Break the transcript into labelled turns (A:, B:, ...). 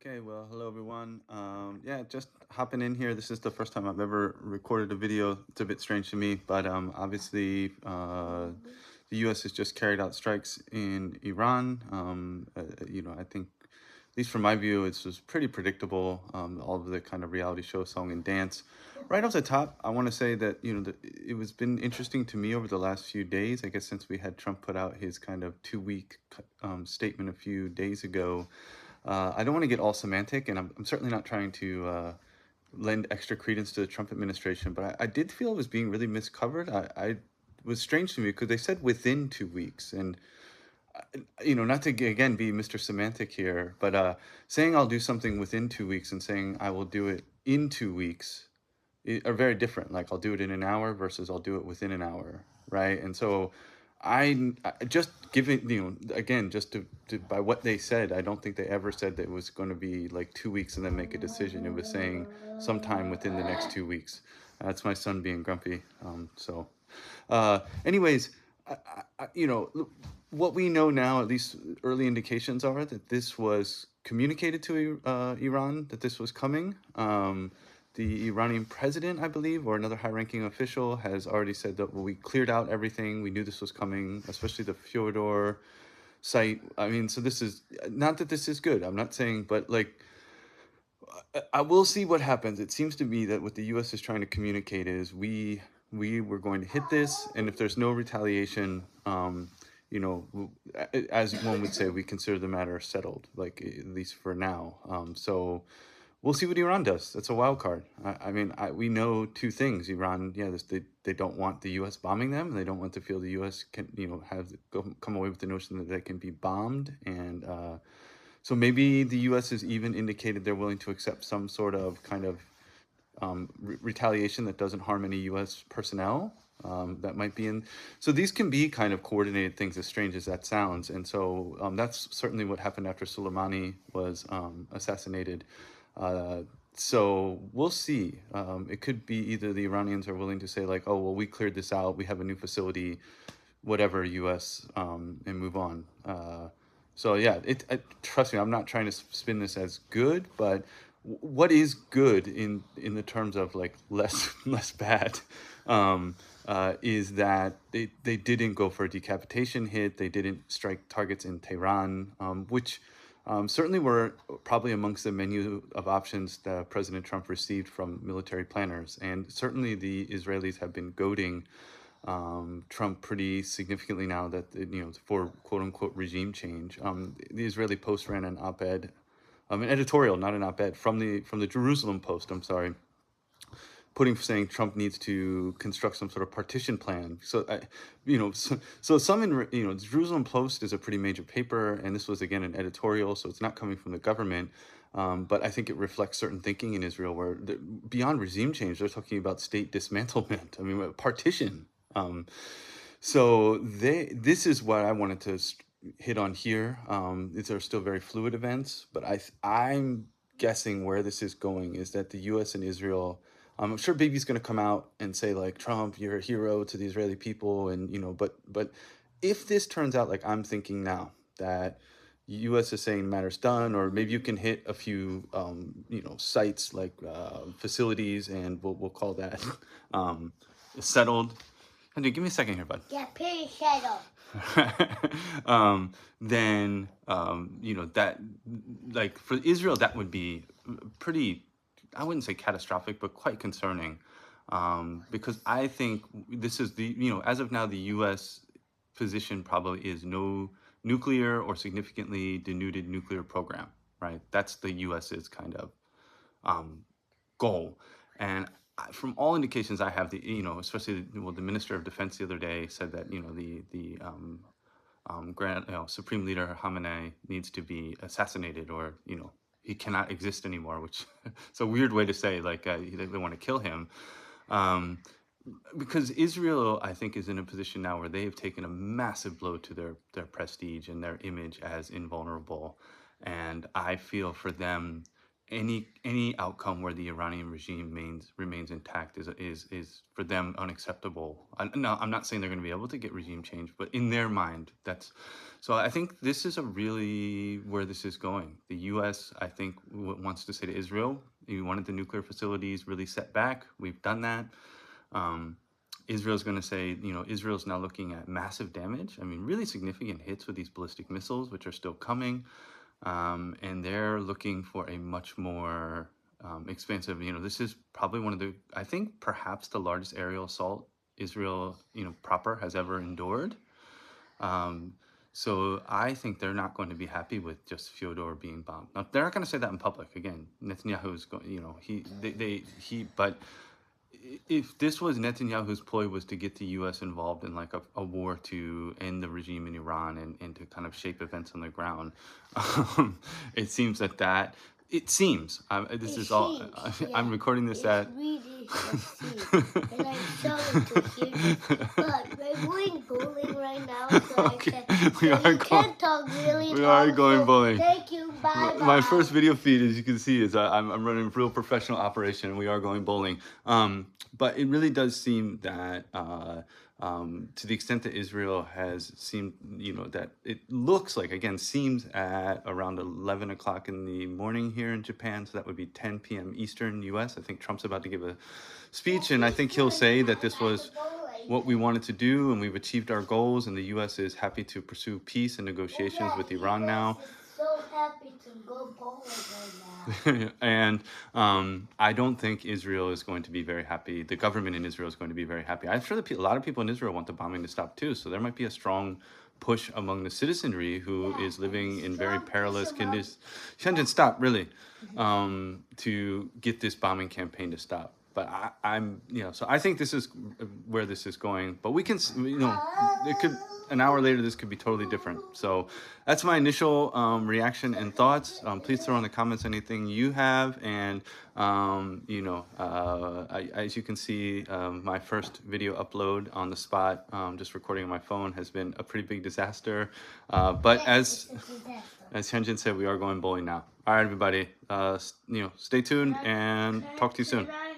A: Okay, well, hello everyone. Yeah, just hopping in here. This is the first time I've ever recorded a video. It's a bit strange to me, but obviously the U.S. has just carried out strikes in Iran. I think, at least from my view, it was pretty predictable. All of the kind of reality show, song and dance. Right off the top, I want to say that it was been interesting to me over the last few days. I guess since we had Trump put out his kind of 2 week statement a few days ago. I don't want to get all semantic, and I'm certainly not trying to lend extra credence to the Trump administration, but I did feel it was being really miscovered. I was strange to me because they said within 2 weeks, and not to again be Mr. Semantic here, but saying I'll do something within 2 weeks and saying I will do it in 2 weeks are very different. Like I'll do it in an hour versus I'll do it within an hour, right? And so I just giving again just to by what they said, I don't think they ever said that it was going to be like 2 weeks and then make a decision. It was saying sometime within the next 2 weeks. That's my son being grumpy. Anyways, what we know now, at least early indications are that this was communicated to Iran, that this was coming. The Iranian president, I believe, or another high-ranking official, has already said that, well, we cleared out everything. We knew this was coming, especially the Fyodor site. I mean, so this is not that this is good. I'm not saying, but like, I will see what happens. It seems to me that what the U.S. is trying to communicate is we were going to hit this, and if there's no retaliation, as one would say, we consider the matter settled, like at least for now. So we'll see what Iran does. That's a wild card. We know two things. Iran, yeah, they don't want the U.S. bombing them. They don't want to feel the U.S. can, come away with the notion that they can be bombed. And so maybe the U.S. has even indicated they're willing to accept some sort of kind of retaliation that doesn't harm any U.S. personnel. That might be in. So these can be kind of coordinated things, as strange as that sounds. And so that's certainly what happened after Soleimani was assassinated. Uh, so we'll see. It could be either the Iranians are willing to say like, oh, well, we cleared this out. We have a new facility, whatever, U.S., and move on. So yeah, trust me, I'm not trying to spin this as good, but what is good in the terms of like less less bad is that they didn't go for a decapitation hit. They didn't strike targets in Tehran, which certainly were probably amongst the menu of options that President Trump received from military planners. And certainly the Israelis have been goading Trump pretty significantly now that, for quote unquote regime change. The Israeli Post ran an op-ed, an editorial, not an op-ed, from the Jerusalem Post, I'm sorry, saying Trump needs to construct some sort of partition plan. So some in, the Jerusalem Post is a pretty major paper, and this was again an editorial, so it's not coming from the government. But I think it reflects certain thinking in Israel where beyond regime change, they're talking about state dismantlement. I mean, partition. This is what I wanted to hit on here. These are still very fluid events, but I'm guessing where this is going is that the U.S. and Israel. I'm sure Bibi's going to come out and say like, Trump, you're a hero to the Israeli people, and but if this turns out like I'm thinking now, that U.S. is saying matter's done, or maybe you can hit a few sites like facilities, and we'll call that settled. Andrew, give me a second here, bud.
B: Yeah, pretty settled.
A: Then that, like, for Israel, that would be pretty, I wouldn't say catastrophic, but quite concerning, because I think this is as of now, the U.S. position probably is no nuclear or significantly denuded nuclear program, right? That's the U.S.'s kind of goal. And from all indications I have, especially the Minister of Defense the other day said that the Supreme Leader Khamenei needs to be assassinated, or he cannot exist anymore. Which it's a weird way to say, like they want to kill him. Because Israel, I think, is in a position now where they have taken a massive blow to their prestige and their image as invulnerable, and I feel for them any outcome where the Iranian regime remains intact is for them unacceptable. No, I'm not saying they're going to be able to get regime change, but in their mind, that's so. I think this is a really where this is going. The U.S. I think wants to say to Israel, you wanted the nuclear facilities really set back. We've done that. Um, Israel's going to say, Israel's now looking at massive damage. I mean, really significant hits with these ballistic missiles, which are still coming. And they're looking for a much more expansive, this is probably one of the, I think perhaps the largest aerial assault Israel, proper has ever endured. Um, so I think they're not going to be happy with just Fyodor being bombed. Now, they're not going to say that in public. Again, Netanyahu's going, but if this was Netanyahu's ploy was to get the U.S. involved in like a war to end the regime in Iran and to kind of shape events on the ground, it seems it seems this
B: It
A: is all
B: seems,
A: I'm
B: yeah.
A: recording this
B: It's
A: at.
B: really a seem. And I'm sorry to hear this. But we're going bowling right now, so
A: Okay,
B: you can't talk really
A: we
B: long.
A: are going
B: So
A: bowling.
B: thank you. Bye bye.
A: My first video feed, as you can see, is I'm running a real professional operation, and we are going bowling. But it really does seem that to the extent that Israel has seemed, that it looks like, again, seems at around 11 o'clock in the morning here in Japan. So that would be 10 p.m. Eastern US. I think Trump's about to give a speech, and I think he'll say that this was what we wanted to do, and we've achieved our goals, and the U.S. is happy to pursue peace and negotiations with Iran now.
B: So happy to go bowling right now.
A: And I don't think Israel is going to be very happy. The government in Israel is going to be very happy. I'm sure that a lot of people in Israel want the bombing to stop too. So there might be a strong push among the citizenry who is living in very perilous conditions. Shenzhen, stop, really, to get this bombing campaign to stop. But I'm, so I think this is where this is going. But we can, it could, an hour later, this could be totally different. So that's my initial reaction and thoughts. Please throw in the comments anything you have. And, as you can see, my first video upload on the spot, just recording on my phone, has been a pretty big disaster. But as Hyunjin said, we are going bowling now. All right, everybody, stay tuned and talk to you soon.